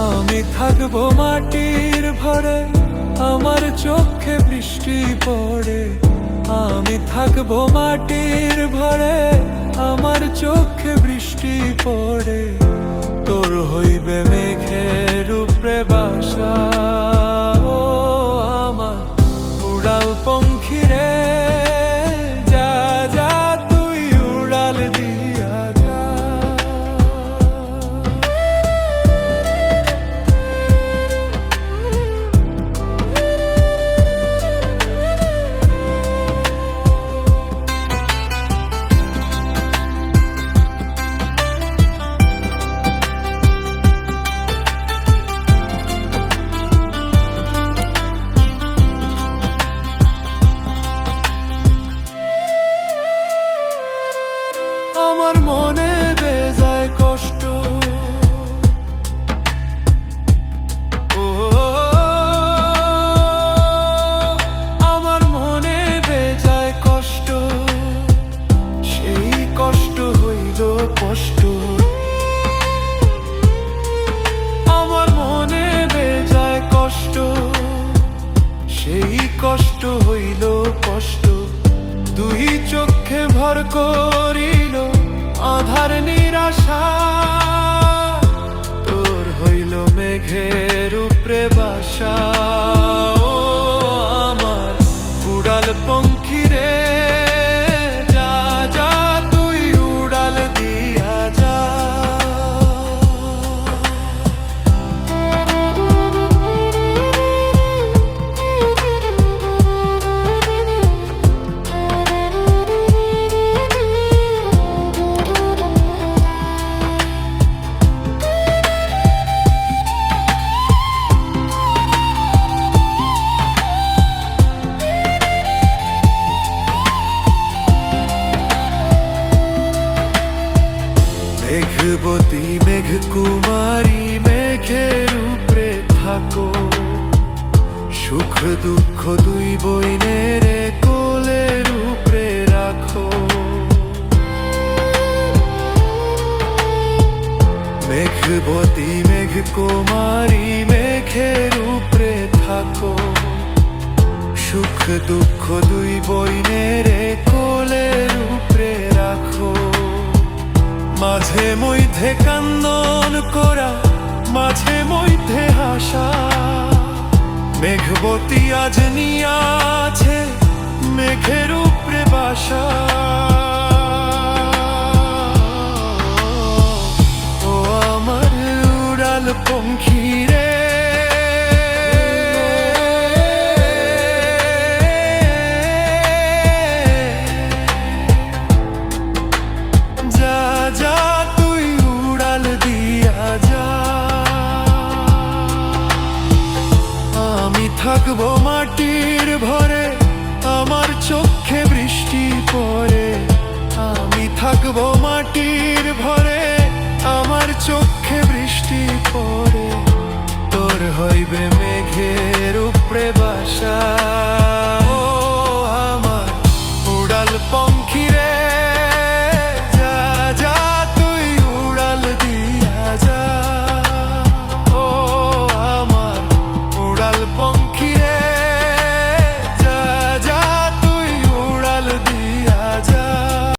আমি থাকবো মাটির ভরে, আমার চোখে বৃষ্টি পড়ে। আমি থাকবো মাটির ভরে, আমার চোখে বৃষ্টি পড়ে। তোর হইবে মেঘের উপরে বাসা, ও আমার উড়াল পঙ্খী রে। যা যা তুই উড়াল দিয়া যা। আমার মনে বেজায় কষ্ট, ও আমার মনে বেজায় কষ্ট। সেই কষ্ট হইল কষ্ট। আমার মনে বেজায় কষ্ট, সেই কষ্ট হইল কষ্ট। দুই চোখে ভর করিল আধার নিরাশা। তোর হইল মেঘের উপরে বাসা, ও আমার উড়াল পঙ্খী রে। যা যা তুই উড়াল দিয়া যা। মেঘবতী মেঘ কুমারী মেঘের উপরে থাকো। সুখ দুঃখ দুই বইনের কোলের উপরে রাখো। মেঘবতী মেঘ কুমারী মেঘের উপরে থাকো। সুখ দুঃখ দুই বইনের কোলের উপরে রাখো। মাঝে মধ্যে কান্দন করা, মাঝে মধ্যে হাসা। মেঘবতী আজ নিয়াছে মেঘের উপরে বাসা। ও আমার উড়াল পঙ্খী রে। যা যা তুই উড়াল দিয়া যা। আমি থাকবো মাটির ভরে, আমার চোখে বৃষ্টি পড়ে। আমি থাকবো মাটির ভরে, আমার চোখে বৃষ্টি পড়ে। তোর হইবে মেঘের উপরে বাসা।